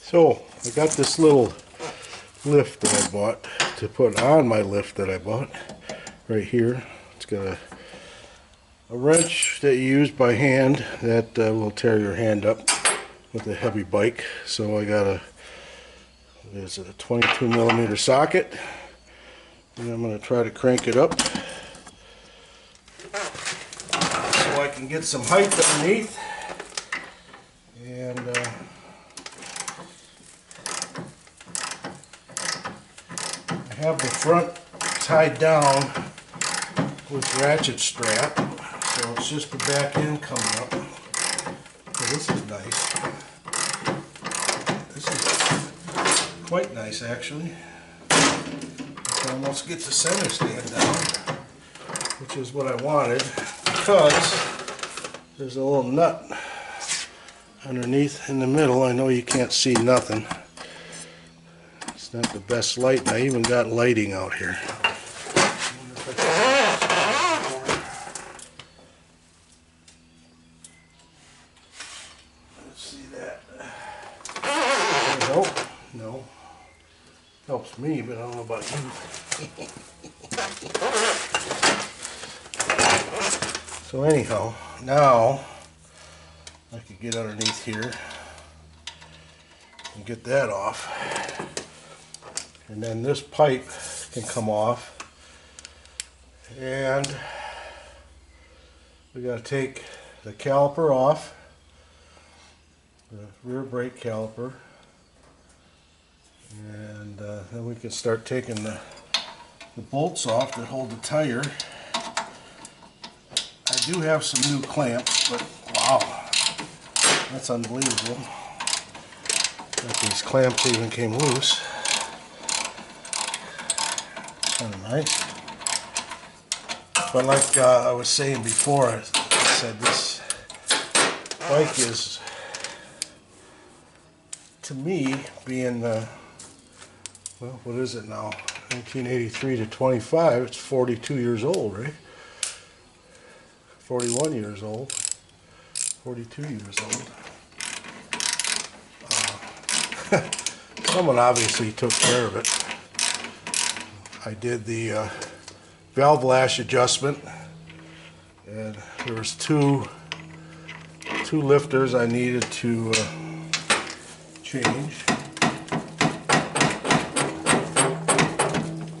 So I got this little lift that I bought to put on my lift that I bought right here. It's got a wrench that you use by hand that will tear your hand up with a heavy bike. So I got there's a 22 millimeter socket, and I'm going to try to crank it up so I can get some height underneath. And I have the front tied down with ratchet strap, so it's just the back end coming up. So this is nice. This is quite nice, actually. I can almost get the center stand down, which is what I wanted, because there's a little nut underneath in the middle. I know you can't see nothing. It's not the best light, and I even got lighting out here. Let's see that. Nope. No. Helps me, but I don't know about you. So anyhow, now I could get underneath here and get that off, and then this pipe can come off, and we got to take the caliper off, the rear brake caliper, and then we can start taking the bolts off that hold the tire. I do have some new clamps, but wow, that's unbelievable that these clamps even came loose. Kind of nice. But like I was saying before, I said this bike is, to me, being well, what is it now? 1983 to 25, it's 42 years old, right? 41 years old. 42 years old. Someone obviously took care of it. I did the valve lash adjustment, and there was two lifters I needed to change.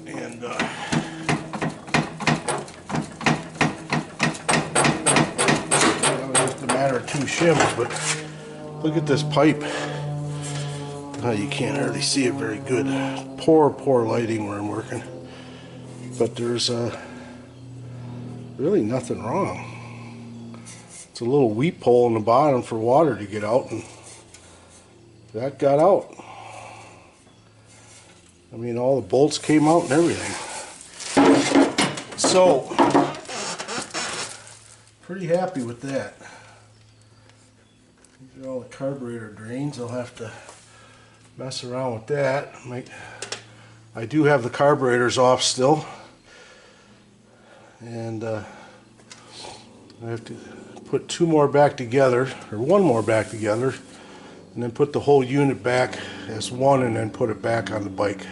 And that was just a matter of two shims, but look at this pipe. You can't hardly see it very good. Poor lighting where I'm working. But there's really nothing wrong. It's a little weep hole in the bottom for water to get out, and that got out. I mean, all the bolts came out and everything. So, pretty happy with that. These are all the carburetor drains. I'll have to mess around with that. I do have the carburetors off still, and I have to put two more back together, or one more back together, and then put the whole unit back as one, and then put it back on the bike.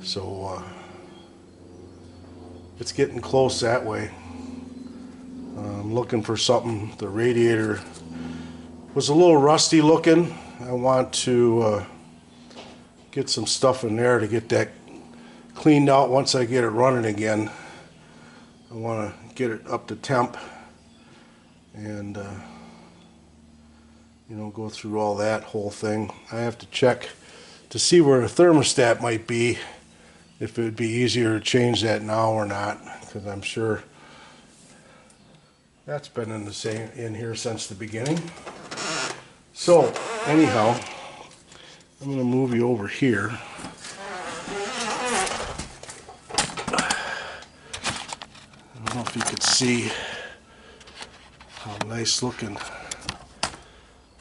So it's getting close that way. I'm looking for something. The radiator was a little rusty looking. I want to get some stuff in there to get that cleaned out once I get it running again. I want to get it up to temp and you know, go through all that whole thing. I have to check to see where the thermostat might be, if it would be easier to change that now or not, because I'm sure that's been in here since the beginning. So anyhow, I'm going to move you over here. I don't know if you could see how nice looking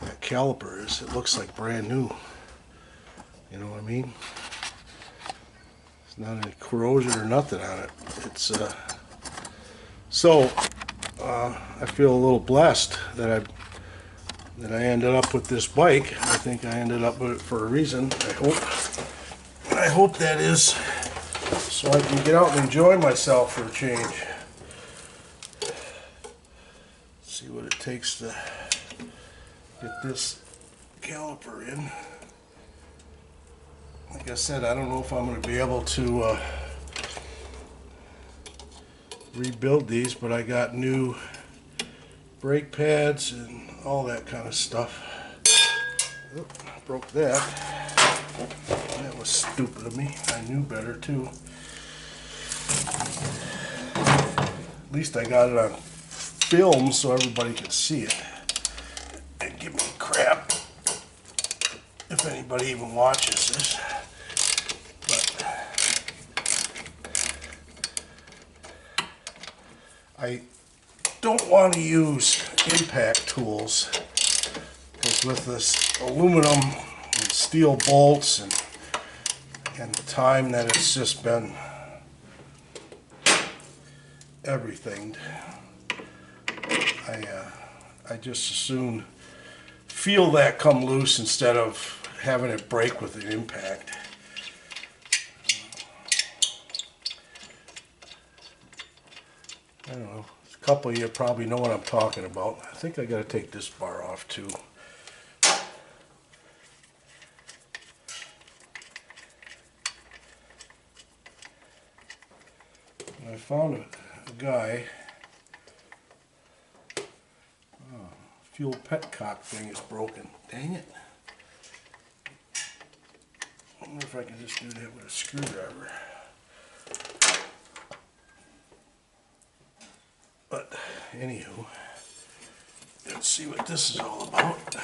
that caliper is. It looks like brand new. You know what I mean? There's not any corrosion or nothing on it. It's so I feel a little blessed that that I ended up with this bike. I think I ended up with it for a reason, I hope. And I hope that is so I can get out and enjoy myself for a change. See what it takes to get this caliper in. Like I said, I don't know if I'm going to be able to rebuild these, but I got new brake pads and all that kind of stuff. Oop, broke that. That was stupid of me. I knew better too. At least I got it on film so everybody could see it and give me crap if anybody even watches this. But I don't want to use impact tools because with this aluminum and steel bolts and the time that it's just been everything, I just as soon feel that come loose instead of having it break with an impact. I don't know. A couple of you probably know what I'm talking about. I think I got to take this bar off too. I found a guy. Oh, fuel petcock thing is broken. Dang it. I wonder if I can just do that with a screwdriver. But anywho, let's see what this is all about.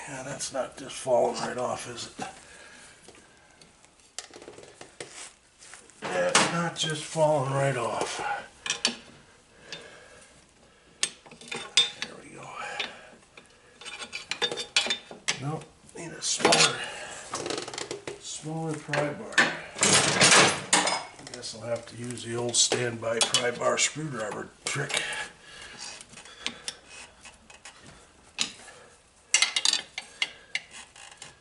Yeah, that's not just falling right off, is it? That's not just falling right off. There we go. Nope, need a smaller pry bar. I guess I'll have to use the old standby pry bar screwdriver trick.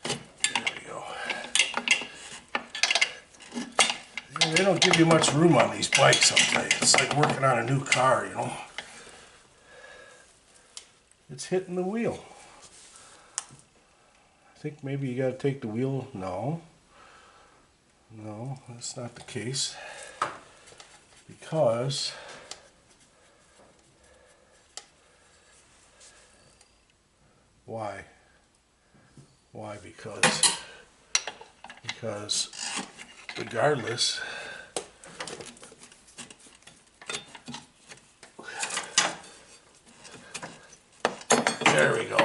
There we go. They don't give you much room on these bikes, I'll tell you. It's like working on a new car, you know. It's hitting the wheel. I think maybe you got to take the wheel. No, that's not the case. Because why? Why? Because regardless, there we go.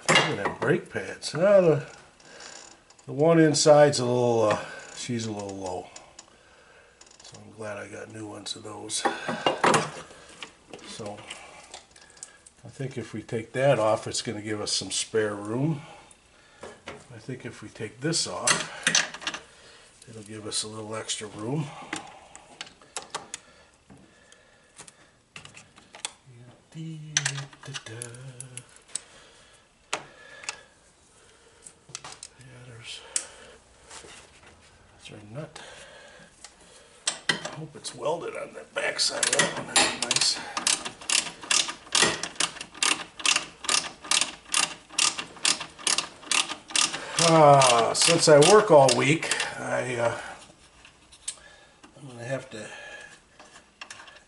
Look at them brake pads. Now the one inside's a little, she's a little low. So I'm glad I got new ones of those. So I think if we take that off, it's going to give us some spare room. I think if we take this off, it'll give us a little extra room. That's our nut. I hope it's welded on the back side of that one. That'd be nice. Since I work all week, I'm going to have to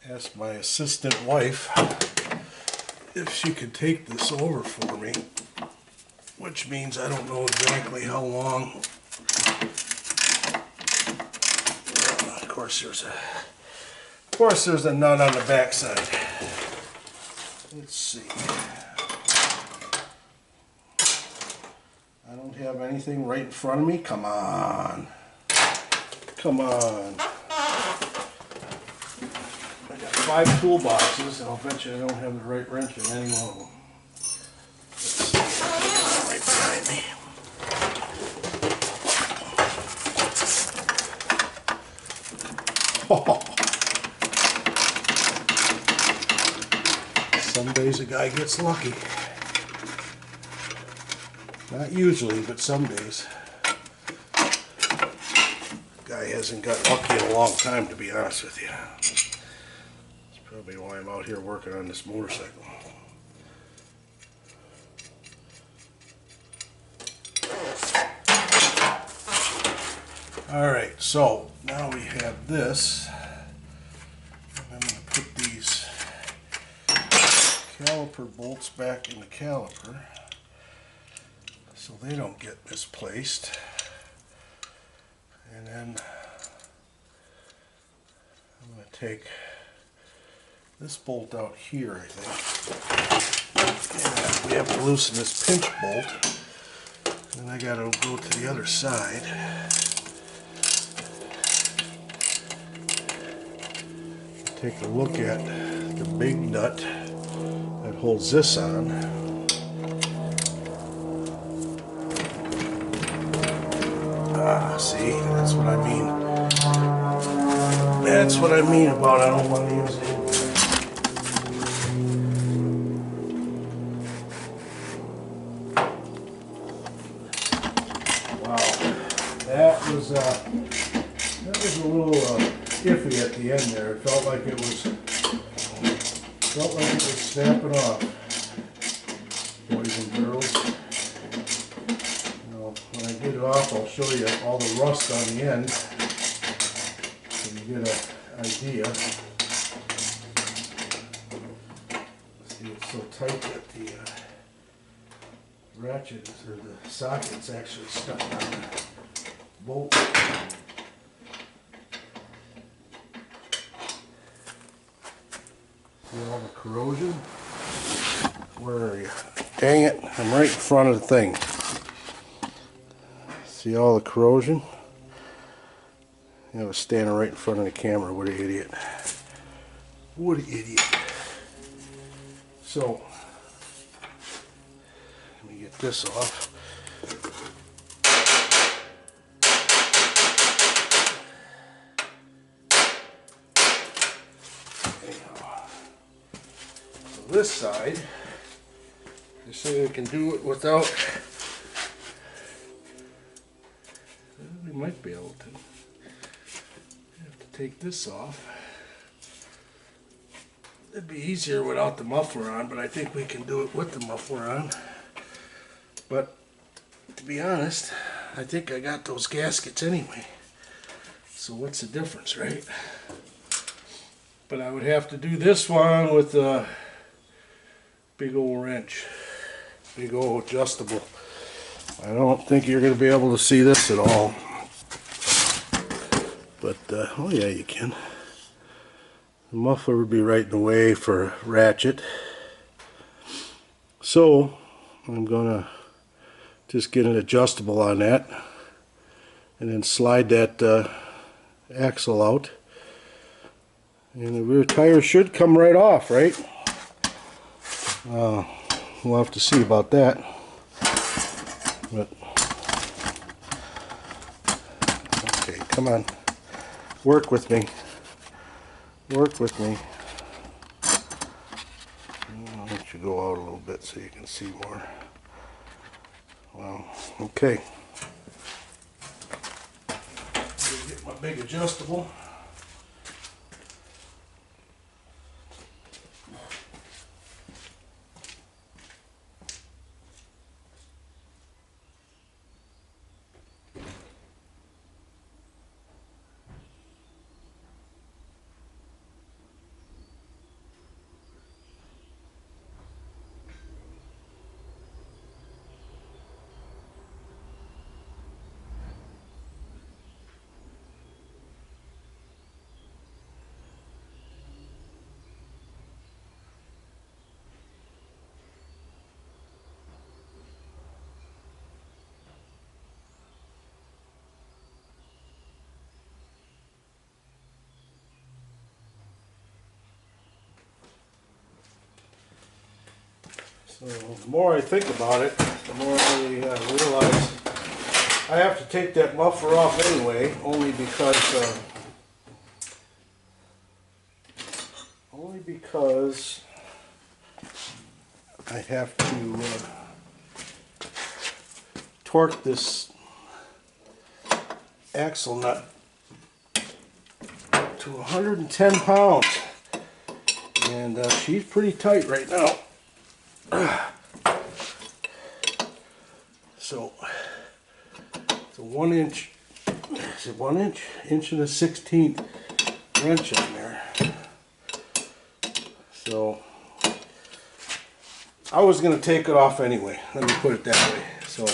ask my assistant wife if she could take this over for me, which means I don't know exactly how long. Of course there's a nut on the back side. Let's see. I don't have anything right in front of me. Come on. Come on. I got 5 toolboxes, and I'll bet you I don't have the right wrench in any one of them. Let's see. Right behind me. Some days a guy gets lucky. Not usually, but some days. Guy hasn't got lucky in a long time, to be honest with you. That's probably why I'm out here working on this motorcycle. Alright, so now we have this. I'm going to put these caliper bolts back in the caliper so they don't get misplaced. And then I'm going to take this bolt out here, I think. And we have to loosen this pinch bolt. And I got to go to the other side. Take a look at the big nut that holds this on. See, that's what I mean. That's what I mean about I don't want to use it. Wow, that was a little iffy at the end there. It felt like it was snapping off, boys and girls. When I get it off, I'll show you all the rust on the end so you get an idea. See, it's so tight that the ratchet or the socket's actually stuck on the bolt. See all the corrosion? Where are you? Dang it, I'm right in front of the thing. See all the corrosion? I was standing right in front of the camera. What an idiot. What an idiot. So, let me get this off. Anyhow. So this side, they say I can do it without. We might be able to. Have to take this off. It'd be easier without the muffler on, but I think we can do it with the muffler on. But to be honest, I think I got those gaskets anyway. So what's the difference, right? But I would have to do this one with a big old wrench. Big old adjustable. I don't think you're going to be able to see this at all. But, oh yeah, you can. The muffler would be right in the way for a ratchet. So, I'm going to just get an adjustable on that. And then slide that axle out. And the rear tire should come right off, right? We'll have to see about that. But, okay, come on. Work with me. Work with me. I'll let you go out a little bit so you can see more. Wow. Okay. Get my big adjustable. So the more I think about it, the more I realize I have to take that muffler off anyway, only because I have to torque this axle nut to 110 pounds, and she's pretty tight right now. So it's a 1 inch, is it 1 inch? Inch and a 16th wrench on there. So I was going to take it off anyway, let me put it that way. So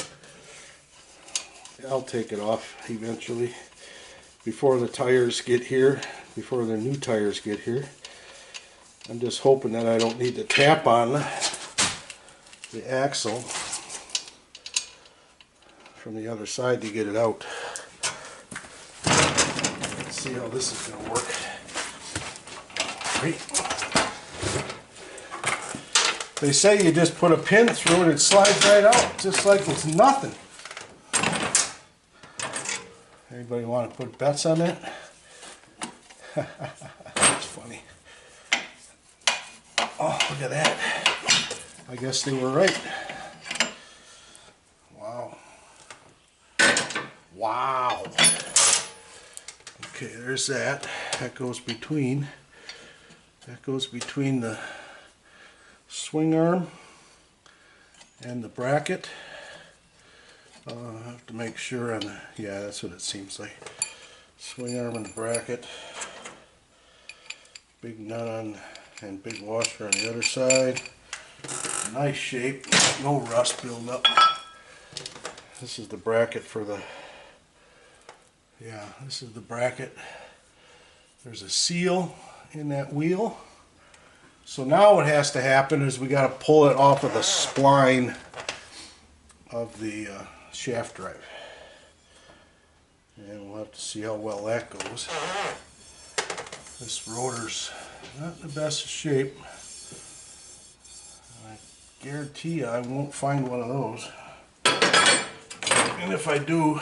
I'll take it off eventually before the tires get here, before the new tires get here. I'm just hoping that I don't need to tap on the axle from the other side to get it out. Let's see how this is going to work. Great. They say you just put a pin through it, it slides right out, just like it's nothing. Anybody want to put bets on that? That's funny. Oh, look at that. I guess they were right. Wow. Wow. Okay, there's that. That goes between the swing arm and the bracket. I have to make sure on the, yeah, that's what it seems like. Swing arm and the bracket. Big nut on and big washer on the other side. Nice shape, no rust buildup. This is the bracket for the, yeah, this is the bracket. There's a seal in that wheel. So now what has to happen is we got to pull it off of the spline of the shaft drive. And we'll have to see how well that goes. This rotor's not in the best shape. I guarantee you I won't find one of those. And if I do,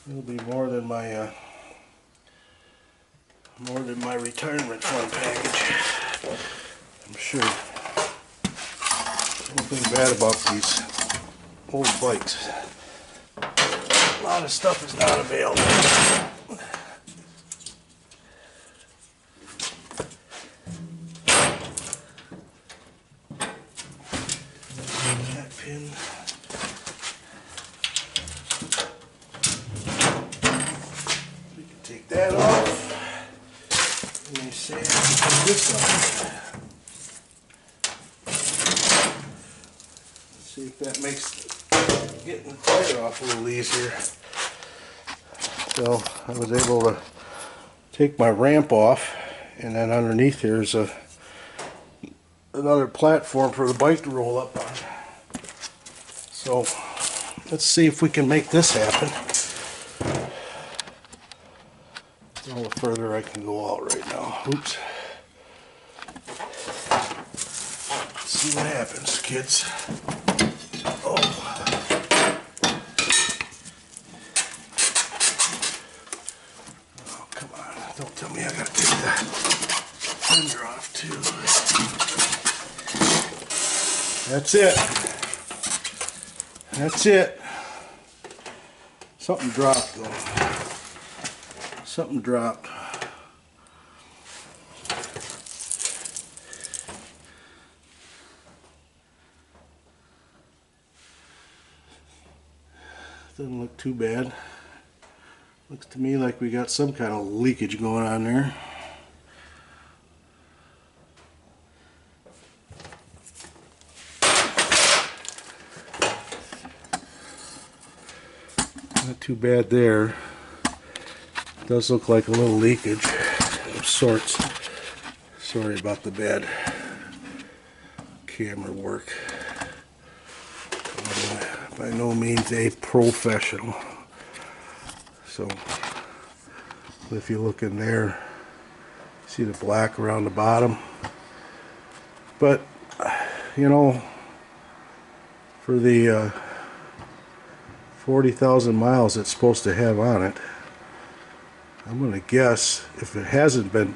it'll be more than my retirement fund package. I'm sure. One thing bad about these old bikes, a lot of stuff is not available. That pin. We can take that off. And they say I can put this on. See if that makes getting the tire off a little easier. So I was able to take my ramp off, and then underneath here is another platform for the bike to roll up on. So let's see if we can make this happen. A little further I can go out right now. Oops. Let's see what happens, kids. Oh. Oh, come on. Don't tell me I gotta take the fender off too. That's it. That's it. Something dropped though. Something dropped. Doesn't look too bad. Looks to me like we got some kind of leakage going on there. Not too bad there. Does look like a little leakage of sorts. Sorry about the bad camera work. By no means a professional. So if you look in there, see the black around the bottom. But you know, for the 40,000 miles it's supposed to have on it, I'm going to guess if it hasn't been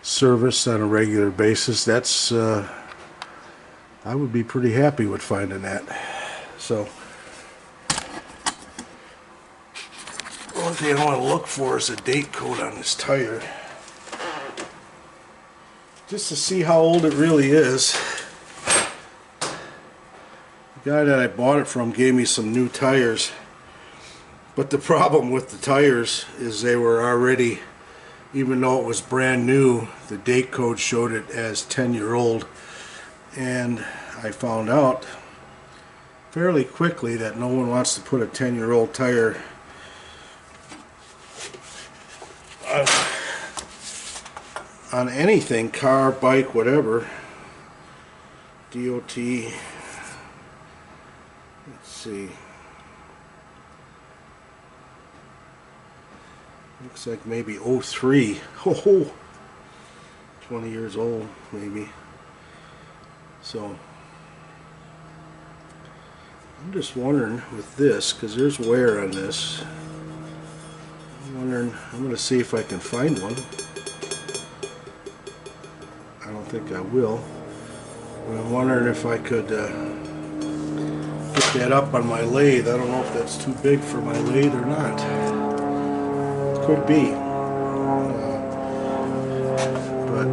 serviced on a regular basis, that's I would be pretty happy with finding that. So, one thing I want to look for is a date code on this tire, just to see how old it really is. The guy that I bought it from gave me some new tires, but the problem with the tires is they were already, even though it was brand new, the date code showed it as 10-year-old, and I found out fairly quickly that no one wants to put a 10-year-old tire on anything, car, bike, whatever. DOT, let's see, looks like maybe 03. Oh, 20 years old maybe. So I'm just wondering with this, because there's wear on this, I'm going to see if I can find one. I don't think I will, but I'm wondering if I could get that up on my lathe. I don't know if that's too big for my lathe or not. It could be, but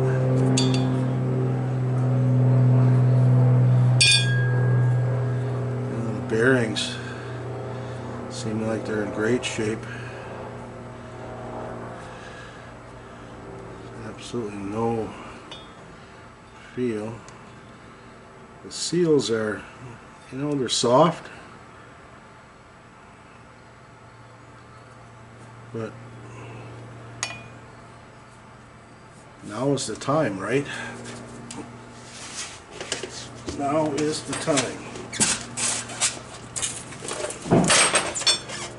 the bearings seem like they're in great shape. Absolutely no feel. The seals are, you know, they're soft, but now is the time, right? Now is the time.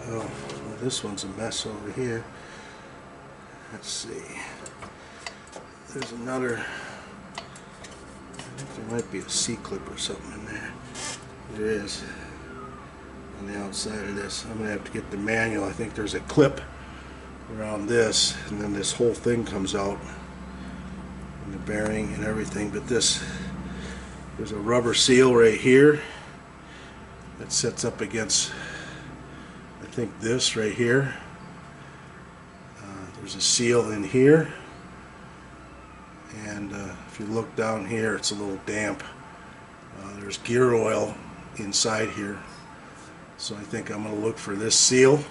Oh, this one's a mess over here. Let's see. There's another, I think there might be a C-clip or something in there. There is on the outside of this. I'm going to have to get the manual. I think there's a clip around this, and then this whole thing comes out, and the bearing and everything. But this, there's a rubber seal right here that sets up against, I think, this right here. There's a seal in here. And if you look down here, it's a little damp. There's gear oil inside here, so I think I'm going to look for this seal.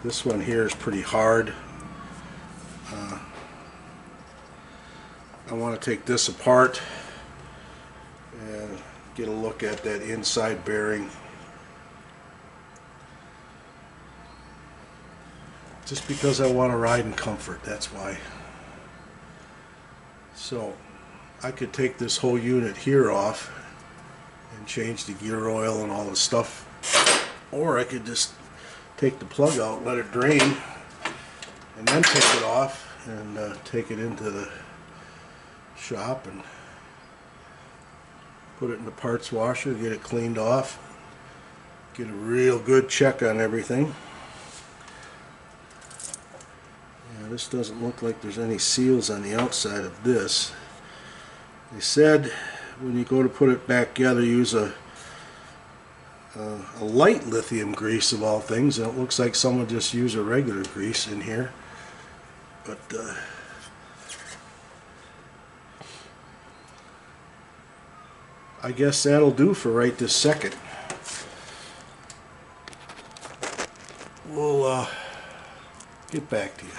This one here is pretty hard. I want to take this apart and get a look at that inside bearing, just because I want to ride in comfort, that's why. So I could take this whole unit here off and change the gear oil and all the stuff, or I could just take the plug out, let it drain, and then take it off and take it into the shop and put it in the parts washer, get it cleaned off, get a real good check on everything. This doesn't look like there's any seals on the outside of this. They said when you go to put it back together, use a light lithium grease of all things, and it looks like someone just used a regular grease in here. But I guess that'll do for right this second. We'll get back to you.